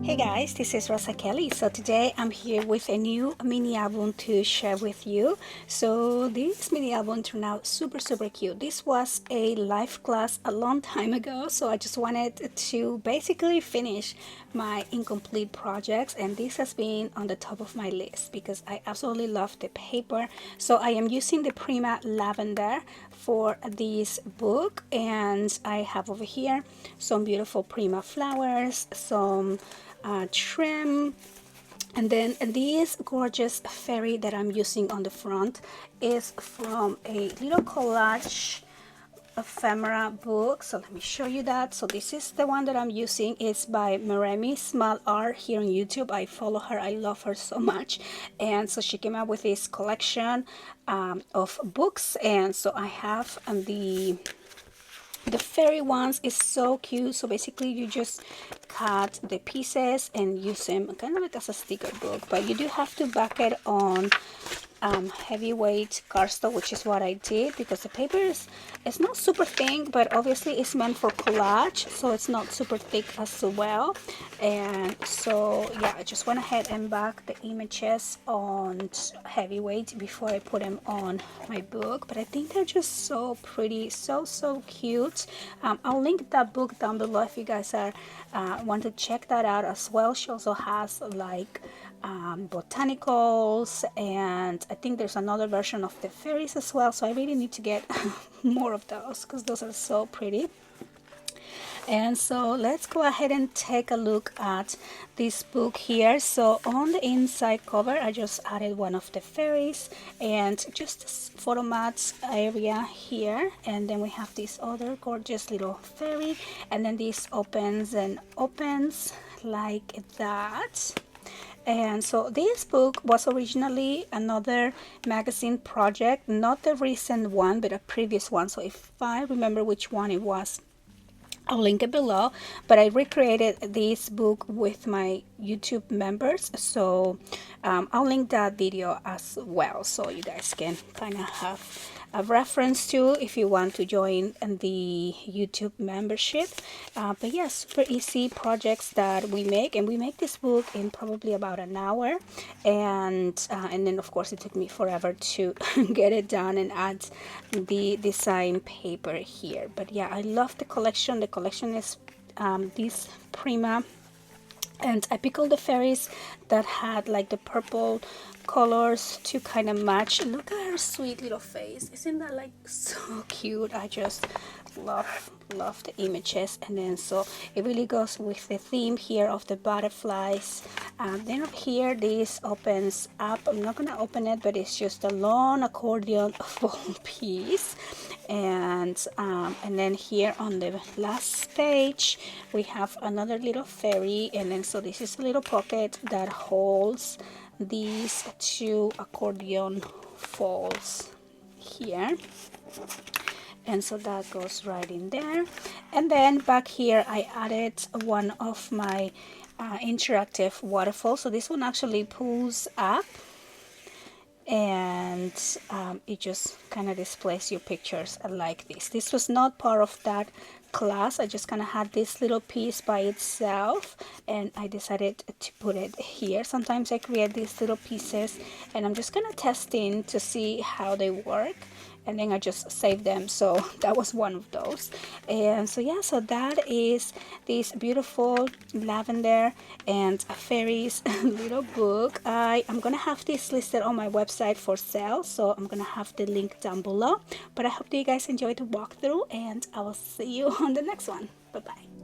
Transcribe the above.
Hey guys, this is Rosa Kelly. So today I'm here with a new mini album to share with you. So this mini album turned out super cute. This was a live class a long time ago, so I just wanted to basically finish my incomplete projects, and this has been on the top of my list because I absolutely love the paper. So I am using the Prima Lavender for this book, and I have over here some beautiful Prima flowers, some trim, and then this gorgeous fairy that I'm using on the front is from a little collage ephemera book. So let me show you that. So this is the one that I'm using. It's by Meremi Small Art here on YouTube. I follow her. I love her so much. And so she came out with this collection of books, and so I have the fairy ones is so cute. So basically you just cut the pieces and use them kind of like as a sticker book, but you do have to back it on heavyweight cardstock, which is what I did because the paper is it's not super thin, but obviously it's meant for collage, so it's not super thick as well. And so yeah, I just went ahead and backed the images on heavyweight before I put them on my book. But I think they're just so pretty, so cute. I'll link that book down below if you guys are want to check that out as well. She also has like botanicals, and I think there's another version of the fairies as well, so I really need to get more of those because those are so pretty. And so let's go ahead and take a look at this book here. So on the inside cover I just added one of the fairies and just this photo mat area here, and then we have this other gorgeous little fairy, and then this opens and opens like that. And so this book was originally another magazine project, not the recent one, but a previous one. So if I remember which one it was, I'll link it below. But I recreated this book with my YouTube members, so I'll link that video as well, so you guys can kind of have a reference to if you want to join the YouTube membership. But yeah, super easy projects that we make, and we make this book in probably about an hour, and then of course it took me forever to get it done and add the design paper here. But yeah, I love the collection. The collection is this Prima, and I picked all the fairies that had like the purple colors to kind of match. Look at her sweet little face. Isn't that like so cute? I just love the images. And then so it really goes with the theme here of the butterflies. Then up here this opens up. I'm not gonna open it, but it's just a long accordion full piece. And then here on the last page we have another little fairy, and then so this is a little pocket that holds these two accordion folds here, and so that goes right in there. And then back here I added one of my interactive waterfalls. So this one actually pulls up, and it just kind of displays your pictures like this. This was not part of that class. I just kind of had this little piece by itself, and I decided to put it here. Sometimes I create these little pieces and I'm just kind of testing to see how they work, and then I just save them. So that was one of those. And so yeah, so that is this beautiful lavender and fairies little book. I am gonna have this listed on my website for sale, so I'm gonna have the link down below. But I hope that you guys enjoyed the walkthrough, and I will see you on the next one. Bye bye.